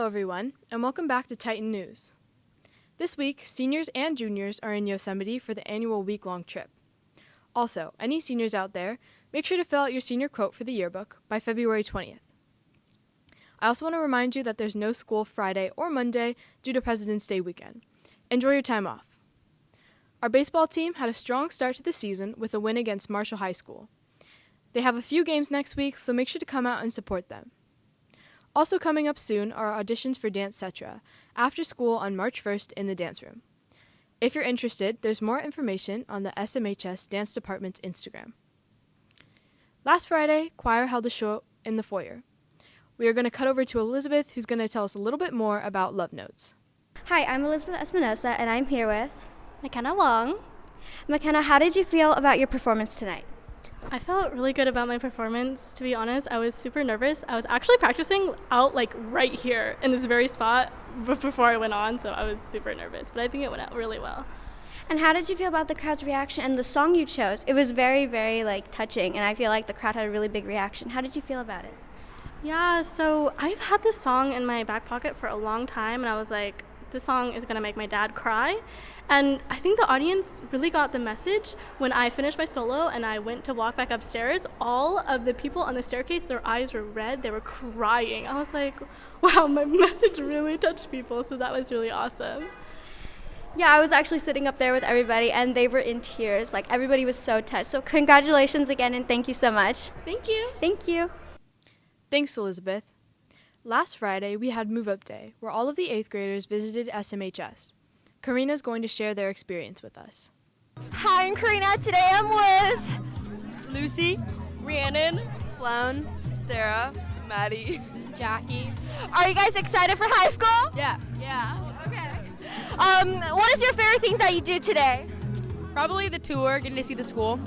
everyone, and welcome back to Titan News. This week, seniors and juniors are in Yosemite for the annual week-long trip. Also, any seniors out there, make sure to fill out your senior quote for the yearbook by February 20th. I also want to remind you that there's no school Friday or Monday due to President's Day weekend. Enjoy your time off. Our baseball team had a strong start to the season with a win against Marshall High School. They have a few games next week, so make sure to come out and support them. Also coming up soon are auditions for Dance Cetra, after school on March 1st in the dance room. If you're interested, there's more information on the SMHS Dance Department's Instagram. Last Friday, choir held a show in the foyer. We are going to cut over to Elizabeth, who's going to tell us a little bit more about Love Notes. Hi, I'm Elizabeth Espinosa, and I'm here with McKenna Long. McKenna. How did you feel about your performance tonight? I felt really good about my performance, to be honest. I was super nervous. I was actually practicing out right here in this very spot before I went on, so I was super nervous, but I think it went out really well. And how did you feel about the crowd's reaction and the song you chose? It was very, very touching, and I feel like the crowd had a really big reaction. How did you feel about it? Yeah, so I've had this song in my back pocket for a long time, and I was like, this song is going to make my dad cry. And I think the audience really got the message when I finished my solo and I went to walk back upstairs. All of the people on the staircase, their eyes were red. They were crying. I was like, wow, my message really touched people. So that was really awesome. Yeah, I was actually sitting up there with everybody, and they were in tears. Everybody was so touched. So congratulations again, and thank you so much. Thank you. Thank you. Thanks, Elizabeth. Last Friday, we had Move Up Day, where all of the 8th graders visited SMHS. Karina's going to share their experience with us. Hi, I'm Karina. Today I'm with Lucy, Rhiannon, Sloan, Sarah, Maddie, Jackie. Are you guys excited for high school? Yeah. Okay. What is your favorite thing that you do today? Probably the tour, getting to see the school.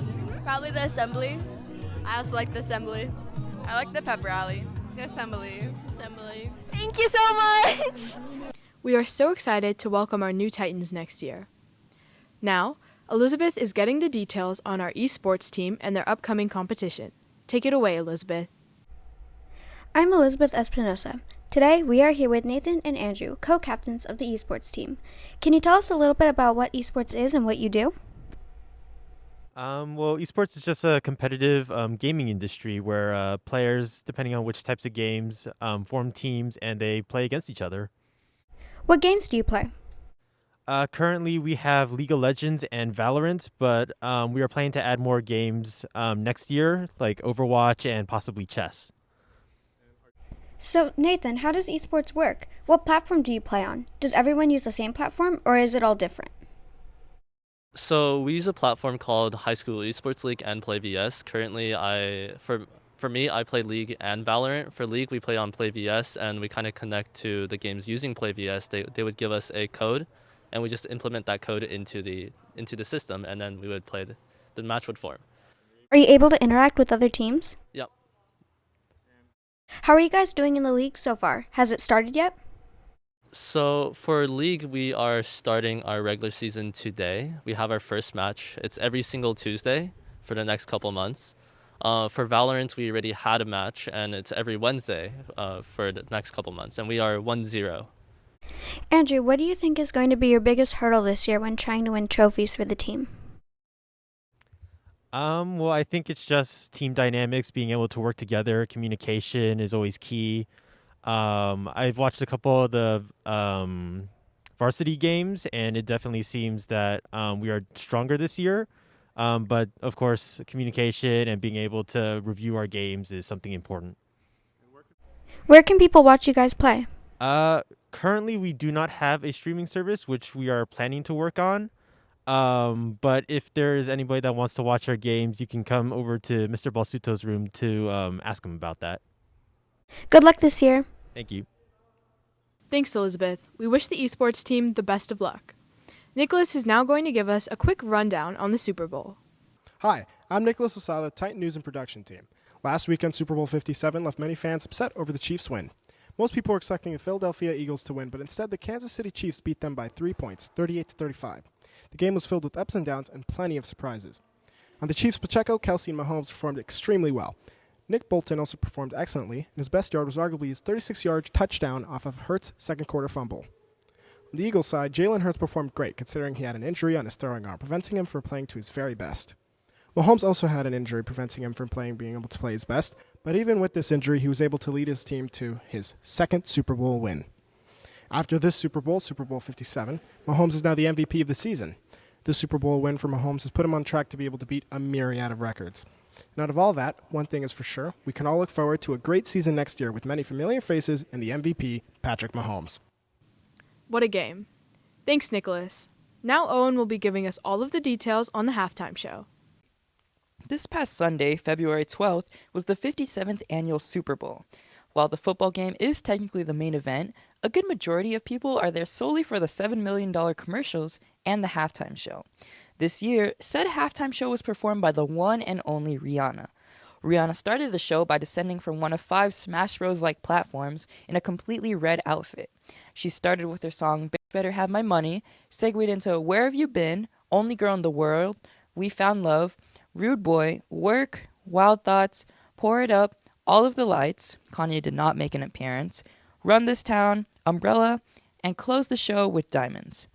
Probably the assembly. I also like the assembly. I like the pep rally. The assembly. Thank you so much. We are so excited to welcome our new Titans next year. Now, Elizabeth is getting the details on our eSports team and their upcoming competition. Take it away, Elizabeth. I'm Elizabeth Espinosa. Today, we are here with Nathan and Andrew, co-captains of the eSports team. Can you tell us a little bit about what eSports is and what you do? Well, esports is just a competitive gaming industry where players, depending on which types of games, form teams and they play against each other. What games do you play? Currently, we have League of Legends and Valorant, but we are planning to add more games next year, like Overwatch and possibly chess. So, Nathan, how does eSports work? What platform do you play on? Does everyone use the same platform, or is it all different? So we use a platform called High School Esports League and Play VS. Currently, for me, I play League and Valorant. For League, we play on Play VS, and we kind of connect to the games using Play VS. They would give us a code, and we just implement that code into the system, and then we would play the match would form. Are you able to interact with other teams? Yep. How are you guys doing in the league so far? Has it started yet? So for League, we are starting our regular season today. We have our first match. It's every single Tuesday for the next couple months. For Valorant, we already had a match, and it's every Wednesday for the next couple months, and we are 1-0. Andrew, what do you think is going to be your biggest hurdle this year when trying to win trophies for the team? Well, I think it's just team dynamics, being able to work together. Communication is always key. I've watched a couple of the varsity games, and it definitely seems that we are stronger this year. But, of course, communication and being able to review our games is something important. Where can people watch you guys play? Currently, we do not have a streaming service, which we are planning to work on. But if there is anybody that wants to watch our games, you can come over to Mr. Balsuto's room to ask him about that. Good luck this year. Thank you. Thanks, Elizabeth. We wish the eSports team the best of luck. Nicholas is now going to give us a quick rundown on the Super Bowl. Hi, I'm Nicholas Osala, Titan News and Production Team. Last weekend, Super Bowl 57 left many fans upset over the Chiefs' win. Most people were expecting the Philadelphia Eagles to win, but instead the Kansas City Chiefs beat them by 3 points, 38-35. The game was filled with ups and downs and plenty of surprises. On the Chiefs, Pacheco, Kelsey, and Mahomes performed extremely well. Nick Bolton also performed excellently, and his best yard was arguably his 36-yard touchdown off of Hurts' second quarter fumble. On the Eagles side, Jalen Hurts performed great considering he had an injury on his throwing arm, preventing him from playing to his very best. Mahomes also had an injury preventing him from being able to play his best, but even with this injury, he was able to lead his team to his second Super Bowl win. After this Super Bowl, Super Bowl 57, Mahomes is now the MVP of the season. This Super Bowl win for Mahomes has put him on track to be able to beat a myriad of records. And out of all that, one thing is for sure, we can all look forward to a great season next year with many familiar faces and the MVP, Patrick Mahomes. What a game. Thanks, Nicholas. Now Owen will be giving us all of the details on the halftime show. This past Sunday, February 12th, was the 57th annual Super Bowl. While the football game is technically the main event, a good majority of people are there solely for the $7 million commercials and the halftime show. This year, said halftime show was performed by the one and only Rihanna. Rihanna started the show by descending from one of 5 Smash Bros.-like platforms in a completely red outfit. She started with her song Better Have My Money, segued into Where Have You Been, Only Girl in the World, We Found Love, Rude Boy, Work, Wild Thoughts, Pour It Up, All of the Lights, Kanye did not make an appearance, Run This Town, Umbrella, and closed the show with Diamonds.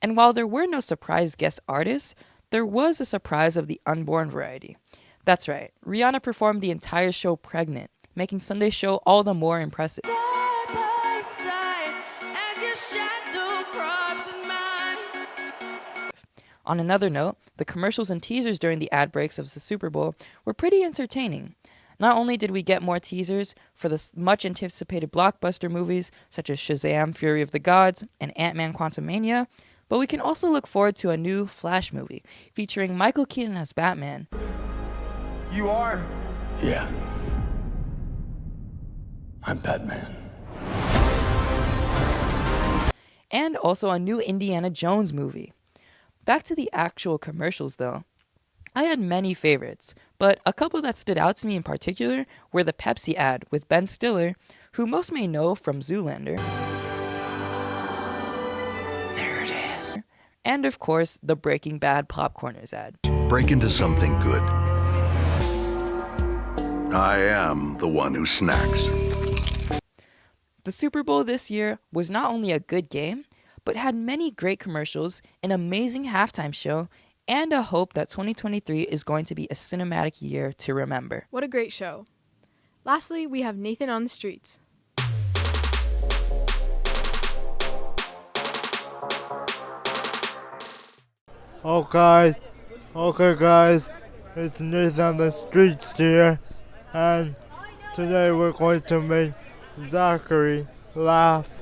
And while there were no surprise guest artists, there was a surprise of the unborn variety. That's right, Rihanna performed the entire show pregnant, making Sunday's show all the more impressive. On another note, the commercials and teasers during the ad breaks of the Super Bowl were pretty entertaining. Not only did we get more teasers for the much-anticipated blockbuster movies such as Shazam! Fury of the Gods and Ant-Man Quantumania, but we can also look forward to a new Flash movie featuring Michael Keaton as Batman. You are? Yeah. I'm Batman. And also a new Indiana Jones movie. Back to the actual commercials though. I had many favorites, but a couple that stood out to me in particular were the Pepsi ad with Ben Stiller, who most may know from Zoolander. There it is. And of course, the Breaking Bad Popcorners ad. Break into something good. I am the one who snacks. The Super Bowl this year was not only a good game, but had many great commercials, an amazing halftime show, and a hope that 2023 is going to be a cinematic year to remember. What a great show. Lastly, we have Nathan on the streets. Okay guys, it's Nathan on the streets here, and today we're going to make Zachary laugh,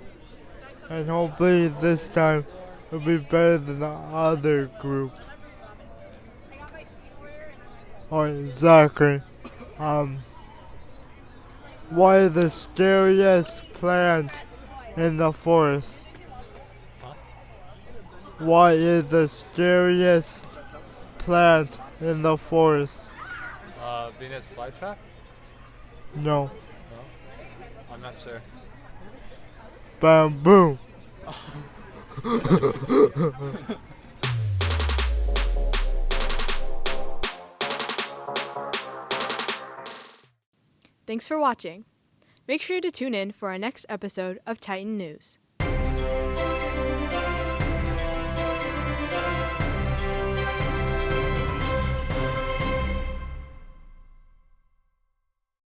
and hopefully this time it'll be better than the other group. Alright, Zachary, what is the scariest plant in the forest? What is the scariest plant in the forest? Venus flytrap? No. No? I'm not sure. Bamboo. Thanks for watching. Make sure to tune in for our next episode of Titan News.